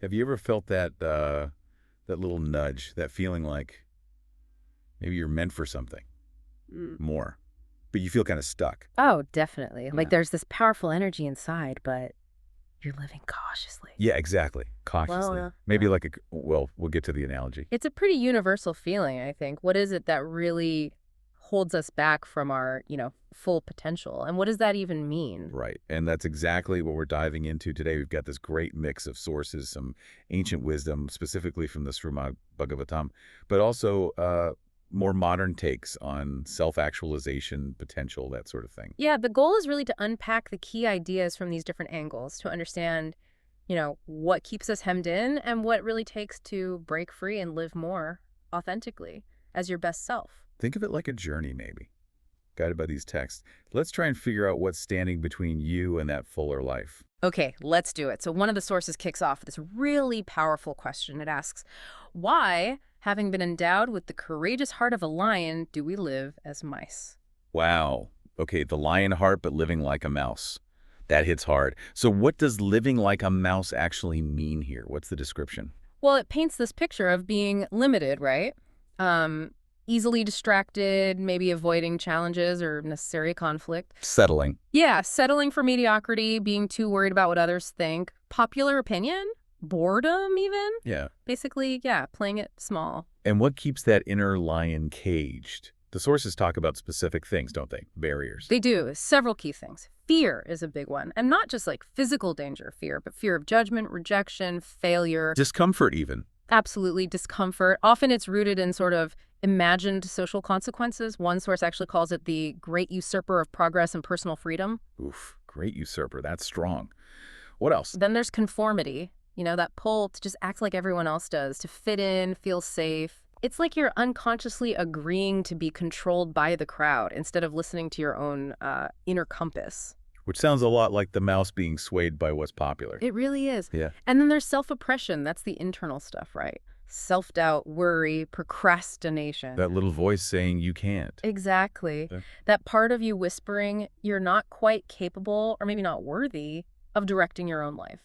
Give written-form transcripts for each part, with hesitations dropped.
Have you ever felt that little nudge, that feeling like maybe you're meant for something Mm. more, but you feel kind of stuck? Oh, definitely. Like Yeah. there's this powerful energy inside, but you're living cautiously. Yeah, exactly. Well, Cautiously. Maybe like well, we'll get to the analogy. it's a pretty universal feeling, I think. What is it that really holds us back from our, full potential? And what does that even mean? Right. And that's exactly what we're diving into today. We've got this great mix of sources, some ancient wisdom, specifically from the Srimad Bhagavatam, but also more modern takes on self-actualization, potential, that sort of thing. Yeah, the goal is really to unpack the key ideas from these different angles to understand, what keeps us hemmed in and what it really takes to break free and live more authentically as your best self. Think of it like a journey, maybe, guided by these texts. Let's try and figure out what's standing between you and that fuller life. Okay, let's do it. So one of the sources kicks off this really powerful question. It asks, why, having been endowed with the courageous heart of a lion, do we live as mice? Wow. Okay, the lion heart, but living like a mouse. That hits hard. So what does living like a mouse actually mean here? What's the description? Well, it paints this picture of being limited, right? Um, Easily distracted, maybe avoiding challenges or necessary conflict. Settling. Yeah, settling for mediocrity, being too worried about what others think. Popular opinion? Boredom, even? Yeah. Basically, yeah, playing it small. And what keeps that inner lion caged? The sources talk about specific things, don't they? Barriers. They do. Several key things. Fear is a big one. And not just like physical danger fear, but fear of judgment, rejection, failure, Discomfort, even. absolutely discomfort. Often it's rooted in sort of imagined social consequences. One source actually calls it the great usurper of progress and personal freedom. Oof, great usurper. That's strong. What else? Then there's conformity, that pull to just act like everyone else does, to fit in, feel safe. It's like you're unconsciously agreeing to be controlled by the crowd instead of listening to your own inner compass. Which sounds a lot like the mouse being swayed by what's popular. It really is. Yeah. And then there's self-oppression. That's the internal stuff, right? Self-doubt, worry, procrastination. That little voice saying you can't. Exactly. Yeah. That part of you whispering you're not quite capable or maybe not worthy of directing your own life.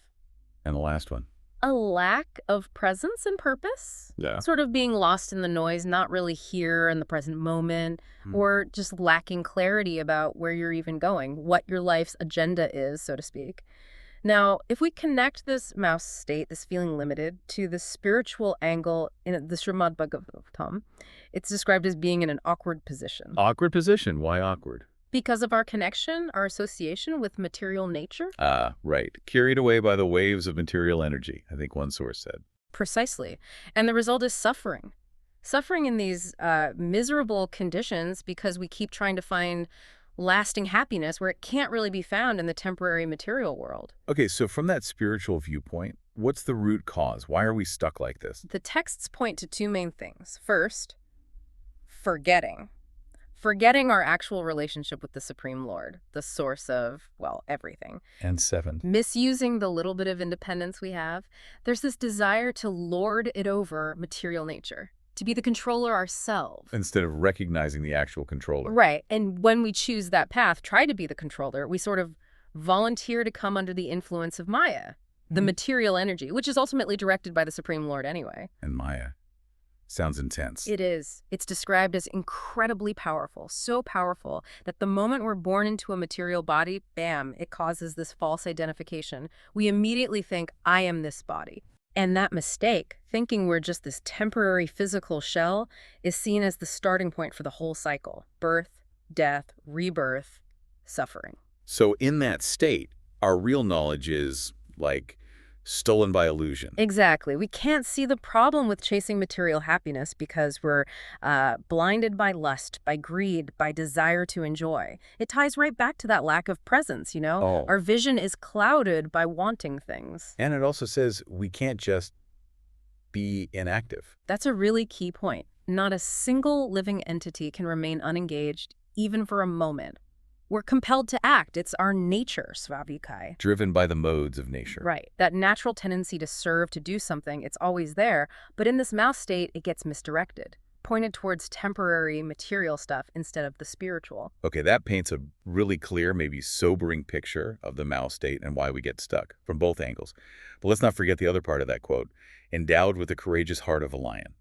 And the last one. A lack of presence and purpose. Yeah. Sort of being lost in the noise, not really here in the present moment, or just lacking clarity about where you're even going, what your life's agenda is, so to speak. Now, if we connect this mouse state, this feeling limited, to the spiritual angle in the Srimad Bhagavatam, it's described as being in an awkward position. Awkward position. Why awkward? Because of our connection, our association with material nature? Right. Carried away by the waves of material energy, I think one source said. Precisely. And the result is suffering. Suffering in these miserable conditions because we keep trying to find lasting happiness where it can't really be found in the temporary material world. Okay, so from that spiritual viewpoint, what's the root cause? Why are we stuck like this? The texts point to two main things. First, forgetting. Forgetting our actual relationship with the Supreme Lord, the source of, well, everything. And 7. Misusing the little bit of independence we have. There's this desire to lord it over material nature, to be the controller ourselves. Instead of recognizing the actual controller. Right. And when we choose that path, try to be the controller, we sort of volunteer to come under the influence of Maya, the material energy, which is ultimately directed by the Supreme Lord anyway. And Maya. Sounds intense. It is. It's described as incredibly powerful, so powerful that the moment we're born into a material body, bam, it causes this false identification. We immediately think, I am this body. And that mistake, thinking we're just this temporary physical shell, is seen as the starting point for the whole cycle. Birth, death, rebirth, suffering. So in that state, our real knowledge is, like, stolen by illusion. Exactly. We can't see the problem with chasing material happiness because we're blinded by lust, by greed, by desire to enjoy. It ties right back to that lack of presence, Oh. Our vision is clouded by wanting things. And it also says we can't just be inactive. That's a really key point. Not a single living entity can remain unengaged, even for a moment. We're compelled to act. It's our nature, Svavikai. Driven by the modes of nature. Right. That natural tendency to serve, to do something, it's always there. But in this mouse state, it gets misdirected. pointed towards temporary material stuff instead of the spiritual. Okay, that paints a really clear, maybe sobering picture of the Mao state and why we get stuck from both angles. But let's not forget the other part of that quote, endowed with the courageous heart of a lion.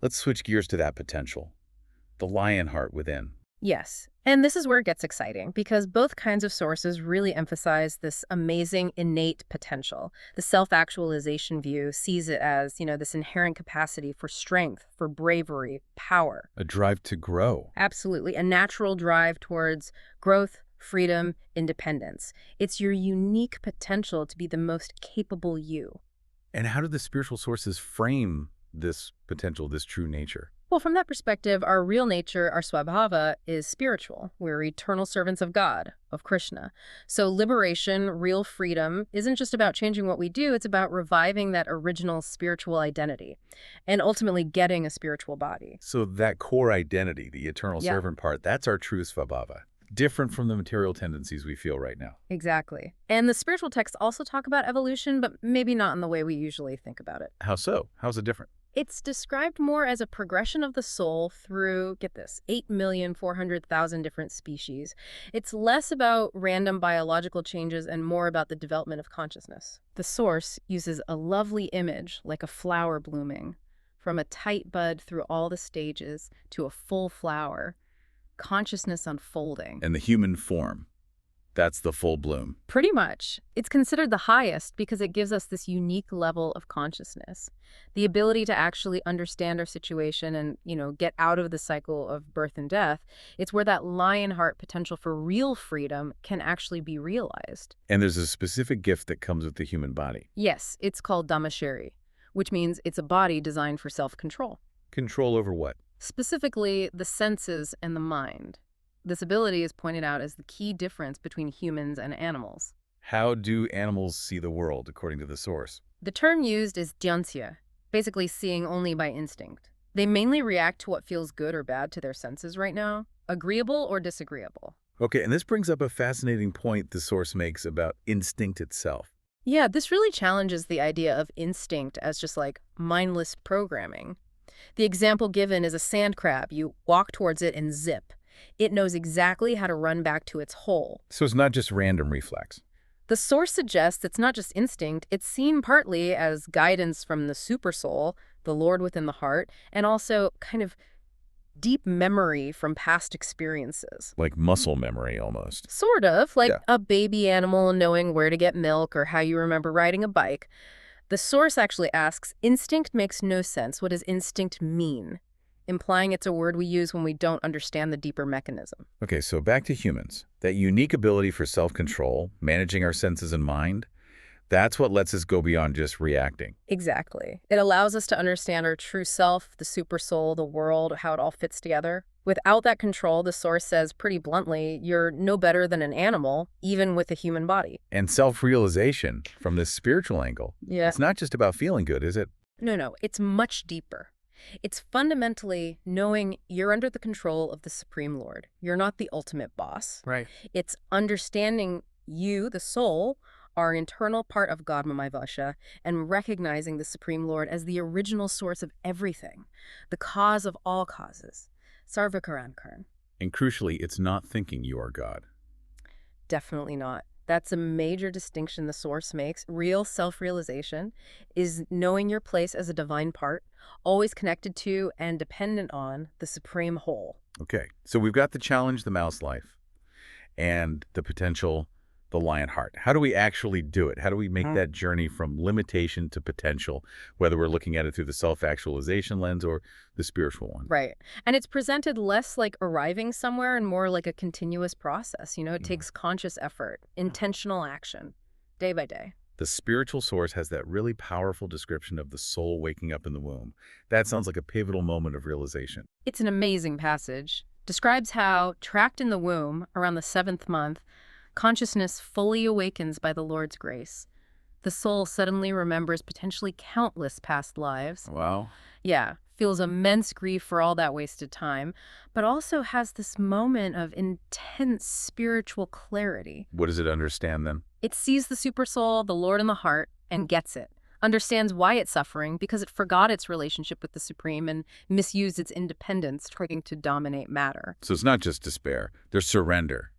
Let's switch gears to that potential, the lion heart within. Yes, and this is where it gets exciting because both kinds of sources really emphasize this amazing innate potential. The self-actualization view sees it as, this inherent capacity for strength, for bravery, power. A drive to grow. Absolutely, a natural drive towards growth, freedom, independence. It's your unique potential to be the most capable you. And how do the spiritual sources frame this potential, this true nature? Well, from that perspective, our real nature, our swabhava, is spiritual. We're eternal servants of God, of Krishna. So liberation, real freedom, isn't just about changing what we do, it's about reviving that original spiritual identity and ultimately getting a spiritual body. So that core identity, the eternal Yeah. servant part, that's our true svabhava, different from the material tendencies we feel right now. Exactly. And the spiritual texts also talk about evolution, but maybe not in the way we usually think about it. How so? How's it different? It's described more as a progression of the soul through, get this, 8,400,000 different species. It's less about random biological changes and more about the development of consciousness. The source uses a lovely image, like a flower blooming, from a tight bud through all the stages to a full flower, consciousness unfolding. And the human form, that's the full bloom. Pretty much. It's considered the highest because it gives us this unique level of consciousness. The ability to actually understand our situation and, get out of the cycle of birth and death. It's where that lion heart potential for real freedom can actually be realized. And there's a specific gift that comes with the human body. Yes, it's called Dhamashiri, which means it's a body designed for self-control. Control over what? Specifically, the senses and the mind. This ability is pointed out as the key difference between humans and animals. How do animals see the world, according to the source? The term used is jyansya, basically seeing only by instinct. They mainly react to what feels good or bad to their senses right now, agreeable or disagreeable. Okay, and this brings up a fascinating point the source makes about instinct itself. Yeah, this really challenges the idea of instinct as just like mindless programming. The example given is a sand crab. You walk towards it and zip. It knows exactly how to run back to its hole. So it's not just random reflex. The source suggests it's not just instinct, it's seen partly as guidance from the supersoul, the Lord within the heart, and also kind of deep memory from past experiences. Like muscle memory, almost. Sort of, like Yeah. a baby animal knowing where to get milk or how you remember riding a bike. The source actually asks, instinct makes no sense. What does instinct mean? Implying it's a word we use when we don't understand the deeper mechanism. Okay, so back to humans. That unique ability for self-control, managing our senses and mind, that's what lets us go beyond just reacting. Exactly. It allows us to understand our true self, the super soul, the world, how it all fits together. Without that control, the source says pretty bluntly, you're no better than an animal, even with a human body. And self-realization, from this spiritual angle, Yeah. it's not just about feeling good, is it? No, it's much deeper. It's fundamentally knowing you're under the control of the Supreme Lord. You're not the ultimate boss. Right. It's understanding you, the soul, are an internal part of God Mamai and recognizing the Supreme Lord as the original source of everything, the cause of all causes. Sarvakarankarn. And crucially, it's not thinking you are God. Definitely not. That's a major distinction the source makes. Real self-realization is knowing your place as a divine part, always connected to and dependent on the supreme whole. Okay, so we've got the challenge, the mouse life, and the potential, the lion heart. How do we actually do it? How do we make that journey from limitation to potential, whether we're looking at it through the self-actualization lens or the spiritual one? Right. And it's presented less like arriving somewhere and more like a continuous process. It takes conscious effort, intentional action, day by day. The spiritual source has that really powerful description of the soul waking up in the womb. That sounds like a pivotal moment of realization. It's an amazing passage. Describes how, trapped in the womb around the 7th month, consciousness fully awakens by the Lord's grace. The soul suddenly remembers potentially countless past lives. Wow. Yeah, feels immense grief for all that wasted time, but also has this moment of intense spiritual clarity. What does it understand then? It sees the supersoul, the Lord in the heart, and gets it. understands why it's suffering because it forgot its relationship with the Supreme and misused its independence, trying to dominate matter. So it's not just despair. There's surrender,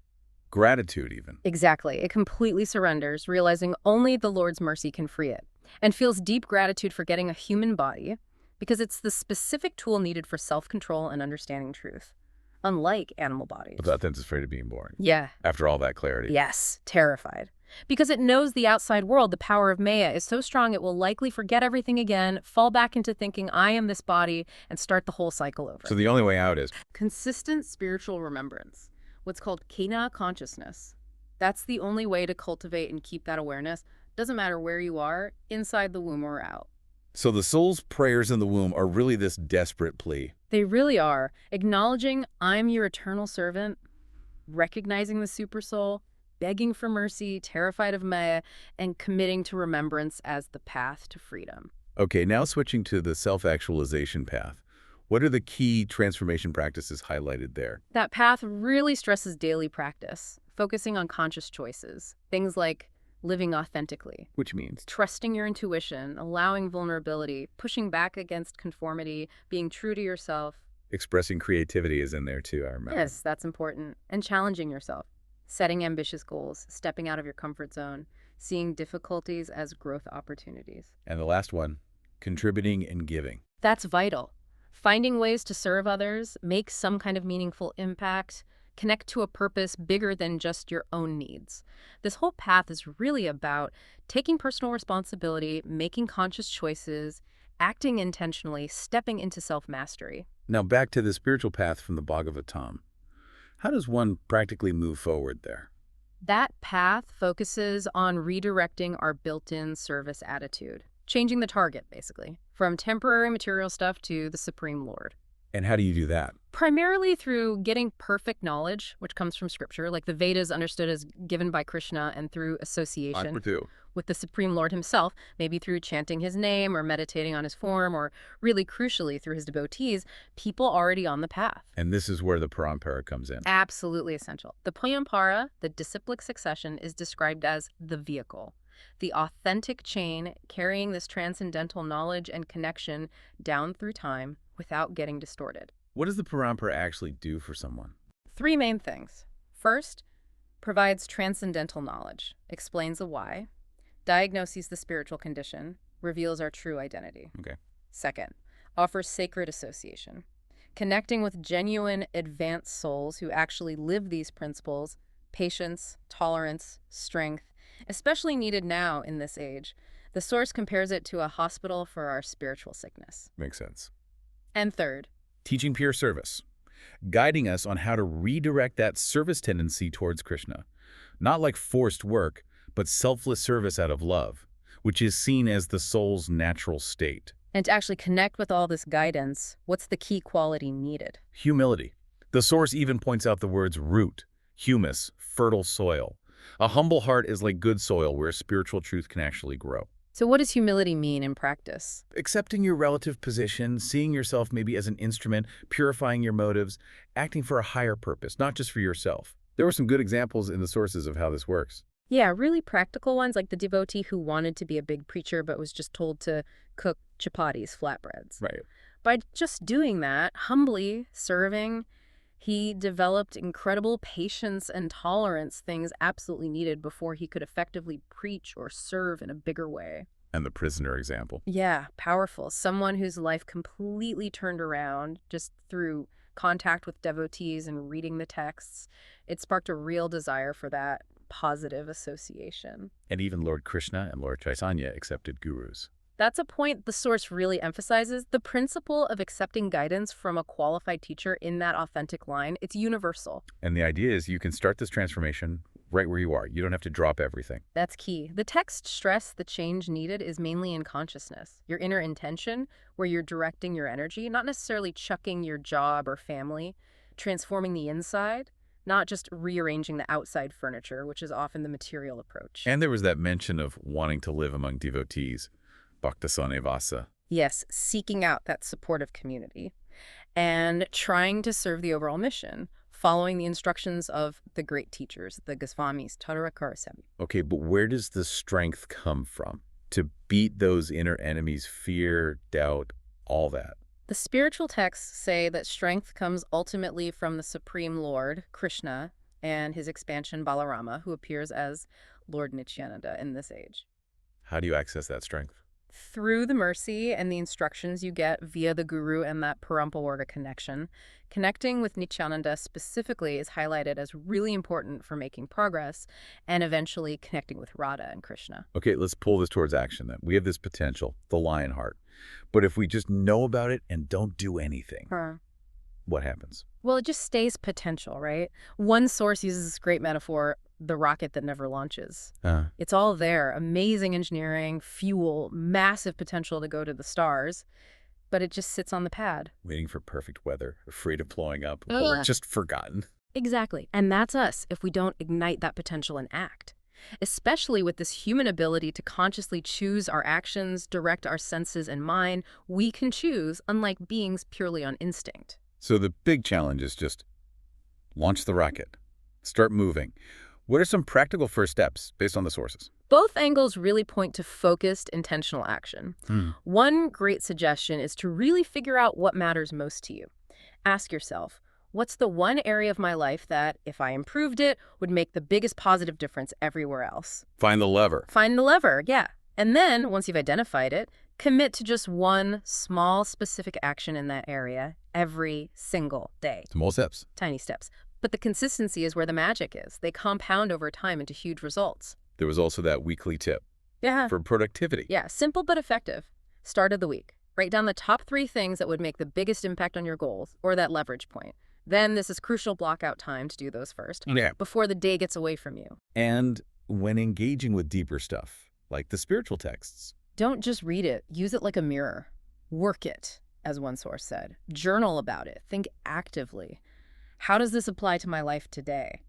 gratitude even. Exactly. It completely surrenders, realizing only the Lord's mercy can free it, and feels deep gratitude for getting a human body because it's the specific tool needed for self-control and understanding truth, unlike animal bodies. Without then it's afraid of being born. Yeah. After all that clarity. Yes, terrified. Because it knows the outside world, the power of Maya, is so strong it will likely forget everything again, fall back into thinking, I am this body, and start the whole cycle over. So the only way out is Consistent spiritual remembrance, what's called kena consciousness. That's the only way to cultivate and keep that awareness. Doesn't matter where you are, inside the womb or out. So the soul's prayers in the womb are really this desperate plea. They really are. Acknowledging I'm your eternal servant, recognizing the supersoul, begging for mercy, terrified of Maya, and committing to remembrance as the path to freedom. Okay, now switching to the self-actualization path. What are the key transformation practices highlighted there? That path really stresses daily practice, focusing on conscious choices. Things like living authentically, Which means? trusting your intuition, allowing vulnerability, pushing back against conformity, being true to yourself. Expressing creativity is in there too, I remember. Yes, that's important. And challenging yourself, setting ambitious goals, stepping out of your comfort zone, seeing difficulties as growth opportunities. And the last one, contributing and giving. That's vital. Finding ways to serve others, make some kind of meaningful impact, connect to a purpose bigger than just your own needs. This whole path is really about taking personal responsibility, making conscious choices, acting intentionally, stepping into self-mastery. Now back to the spiritual path from the Bhagavatam. How does one practically move forward there? That path focuses on redirecting our built-in service attitude, changing the target, basically, from temporary material stuff to the Supreme Lord. And how do you do that? Primarily through getting perfect knowledge, which comes from scripture, like the Vedas understood as given by Krishna, and through association with the Supreme Lord himself, maybe through chanting his name or meditating on his form, or really crucially through his devotees, people already on the path. And this is where the parampara comes in. Absolutely essential. The parampara, the disciplic succession, is described as the vehicle, the authentic chain carrying this transcendental knowledge and connection down through time without getting distorted. What does the parampara actually do for someone? Three main things. First, provides transcendental knowledge, explains the why, diagnoses the spiritual condition, reveals our true identity. Okay. Second, offers sacred association, connecting with genuine advanced souls who actually live these principles, patience, tolerance, strength, especially needed now in this age. The source compares it to a hospital for our spiritual sickness. Makes sense. And third, Teaching pure service, guiding us on how to redirect that service tendency towards Krishna. Not like forced work, but selfless service out of love, which is seen as the soul's natural state. and to actually connect with all this guidance, what's the key quality needed? Humility. The source even points out the words root, humus, fertile soil. A humble heart is like good soil where spiritual truth can actually grow. So what does humility mean in practice? Accepting your relative position, seeing yourself maybe as an instrument, purifying your motives, acting for a higher purpose, not just for yourself. There were some good examples in the sources of how this works. Yeah, really practical ones, like the devotee who wanted to be a big preacher but was just told to cook chapatis, flatbreads. Right. By just doing that, humbly serving, he developed incredible patience and tolerance, things absolutely needed before he could effectively preach or serve in a bigger way. And the prisoner example. Yeah, powerful. Someone whose life completely turned around just through contact with devotees and reading the texts. It sparked a real desire for that positive association. And even Lord Krishna and Lord Chaitanya accepted gurus. That's a point the source really emphasizes. The principle of accepting guidance from a qualified teacher in that authentic line, it's universal. And the idea is you can start this transformation right where you are. You don't have to drop everything. That's key. The text stress the change needed is mainly in consciousness, your inner intention, where you're directing your energy, not necessarily chucking your job or family, transforming the inside, not just rearranging the outside furniture, which is often the material approach. And there was that mention of wanting to live among devotees, Bhakta Sanevasa. Yes, seeking out that supportive community and trying to serve the overall mission, following the instructions of the great teachers, the Goswamis, Tadarakarasemi. Okay, but where does the strength come from? to beat those inner enemies, fear, doubt, all that. The spiritual texts say that strength comes ultimately from the Supreme Lord, Krishna, and his expansion Balarama, who appears as Lord Nityananda in this age. How do you access that strength? Through the mercy and the instructions you get via the guru and that Parampawarga connection, connecting with Nityananda specifically is highlighted as really important for making progress and eventually connecting with Radha and Krishna. Okay, let's pull this towards action then. We have this potential, the lion heart. But if we just know about it and don't do anything, what happens? Well, it just stays potential, right? One source uses this great metaphor, the rocket that never launches. It's all there, amazing engineering, fuel, massive potential to go to the stars, but it just sits on the pad. Waiting for perfect weather, afraid of blowing up, or just forgotten. Exactly. And that's us if we don't ignite that potential and act. Especially with this human ability to consciously choose our actions, direct our senses and mind, we can choose, unlike beings purely on instinct. So the big challenge is just launch the rocket, start moving. What are some practical first steps based on the sources? Both angles really point to focused, intentional action. One great suggestion is to really figure out what matters most to you. Ask yourself, what's the one area of my life that, if I improved it, would make the biggest positive difference everywhere else? Find the lever. Find the lever, yeah. And then, once you've identified it, commit to just one small, specific action in that area every single day. Small steps. Tiny steps. But the consistency is where the magic is. They compound over time into huge results. There was also that weekly tip for productivity. Yeah, simple but effective. Start of the week. Write down the top 3 things that would make the biggest impact on your goals, or that leverage point. Then this is crucial block out time to do those first, before the day gets away from you. And when engaging with deeper stuff, like the spiritual texts, don't just read it. Use it like a mirror. Work it, as one source said. Journal about it. Think actively. How does this apply to my life today?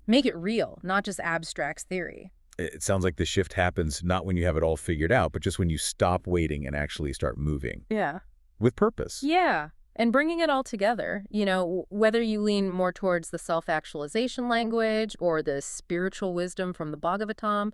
Make it real, not just abstract theory. it sounds like the shift happens not when you have it all figured out, but just when you stop waiting and actually start moving. Yeah. With purpose. Yeah. And bringing it all together, whether you lean more towards the self-actualization language or the spiritual wisdom from the Bhagavatam,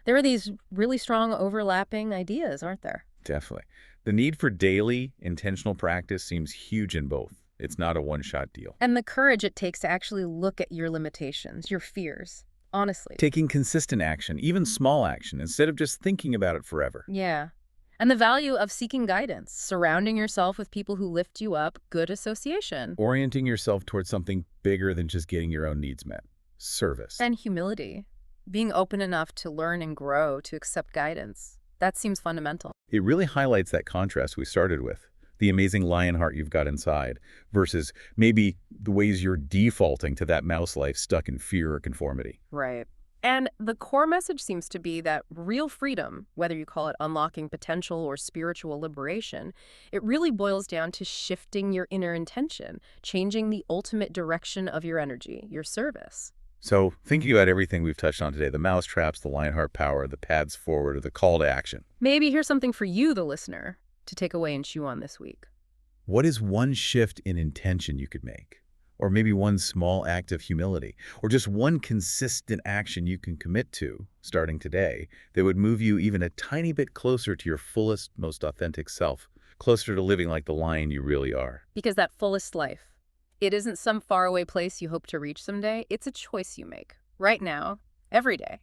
there are these really strong overlapping ideas, aren't there? Definitely. The need for daily, intentional practice seems huge in both. It's not a one-shot deal. And the courage it takes to actually look at your limitations, your fears, honestly. Taking consistent action, even small action, instead of just thinking about it forever. Yeah. And the value of seeking guidance, surrounding yourself with people who lift you up, good association. Orienting yourself towards something bigger than just getting your own needs met. Service. And humility. Being open enough to learn and grow, to accept guidance. That seems fundamental. It really highlights that contrast we started with. The amazing lion heart you've got inside versus maybe the ways you're defaulting to that mouse life stuck in fear or conformity. Right. And the core message seems to be that real freedom, whether you call it unlocking potential or spiritual liberation, it really boils down to shifting your inner intention, changing the ultimate direction of your energy, your service. So thinking about everything we've touched on today, the mouse traps, the lion heart power, the paths forward, or the call to action. Maybe here's something for you, the listener, to take away and chew on this week. What is one shift in intention you could make? Or maybe one small act of humility, or just one consistent action you can commit to, starting today, that would move you even a tiny bit closer to your fullest, most authentic self, closer to living like the lion you really are. Because that fullest life, it isn't some faraway place you hope to reach someday. It's a choice you make, right now, every day.